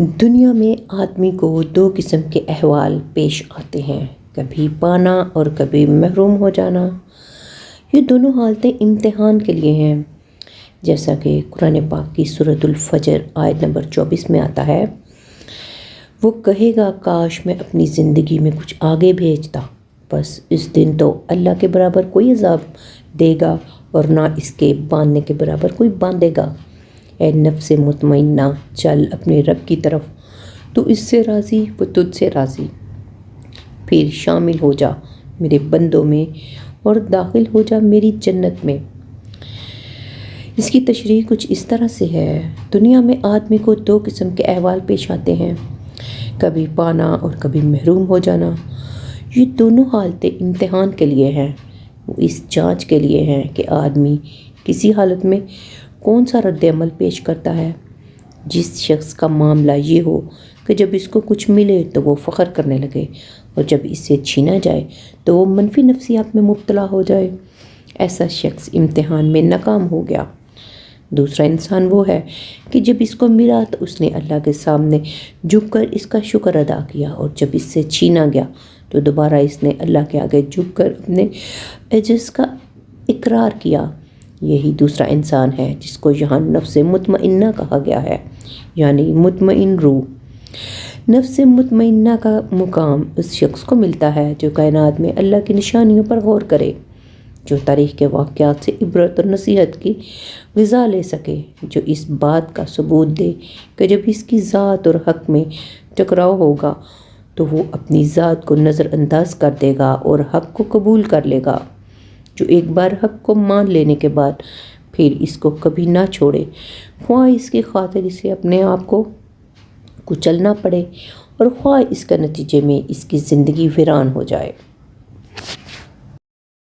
دنیا میں آدمی کو دو قسم کے احوال پیش آتے ہیں، کبھی پانا اور کبھی محروم ہو جانا۔ یہ دونوں حالتیں امتحان کے لیے ہیں، جیسا کہ قرآن پاک کی سورۃ الفجر آیت نمبر 24 میں آتا ہے، وہ کہے گا کاش میں اپنی زندگی میں کچھ آگے بھیجتا، بس اس دن تو اللہ کے برابر کوئی عذاب دے گا اور نہ اس کے باندھنے کے برابر کوئی باندھے گا۔ اے نفس مطمئنہ، چل اپنے رب کی طرف، تو اس سے راضی وہ تجھ سے راضی، پھر شامل ہو جا میرے بندوں میں اور داخل ہو جا میری جنت میں۔ اس کی تشریح کچھ اس طرح سے ہے، دنیا میں آدمی کو دو قسم کے احوال پیش آتے ہیں، کبھی پانا اور کبھی محروم ہو جانا۔ یہ دونوں حالتیں امتحان کے لیے ہیں، وہ اس جانچ کے لیے ہیں کہ آدمی کسی حالت میں کون سا رد عمل پیش کرتا ہے۔ جس شخص کا معاملہ یہ ہو کہ جب اس کو کچھ ملے تو وہ فخر کرنے لگے اور جب اس سے چھینا جائے تو وہ منفی نفسیات میں مبتلا ہو جائے، ایسا شخص امتحان میں ناکام ہو گیا۔ دوسرا انسان وہ ہے کہ جب اس کو ملا تو اس نے اللہ کے سامنے جھک کر اس کا شکر ادا کیا، اور جب اس سے چھینا گیا تو دوبارہ اس نے اللہ کے آگے جھک کر اپنے عجز کا اقرار کیا۔ یہی دوسرا انسان ہے جس کو یہاں نفس مطمئنہ کہا گیا ہے، یعنی مطمئن روح۔ نفس مطمئنہ کا مقام اس شخص کو ملتا ہے جو کائنات میں اللہ کی نشانیوں پر غور کرے، جو تاریخ کے واقعات سے عبرت اور نصیحت کی غذا لے سکے، جو اس بات کا ثبوت دے کہ جب اس کی ذات اور حق میں ٹکراؤ ہوگا تو وہ اپنی ذات کو نظر انداز کر دے گا اور حق کو قبول کر لے گا، جو ایک بار حق کو مان لینے کے بعد پھر اس کو کبھی نہ چھوڑے، خواہ اس کی خاطر اسے اپنے آپ کو کچلنا پڑے اور خواہ اس کے نتیجے میں اس کی زندگی ویران ہو جائے۔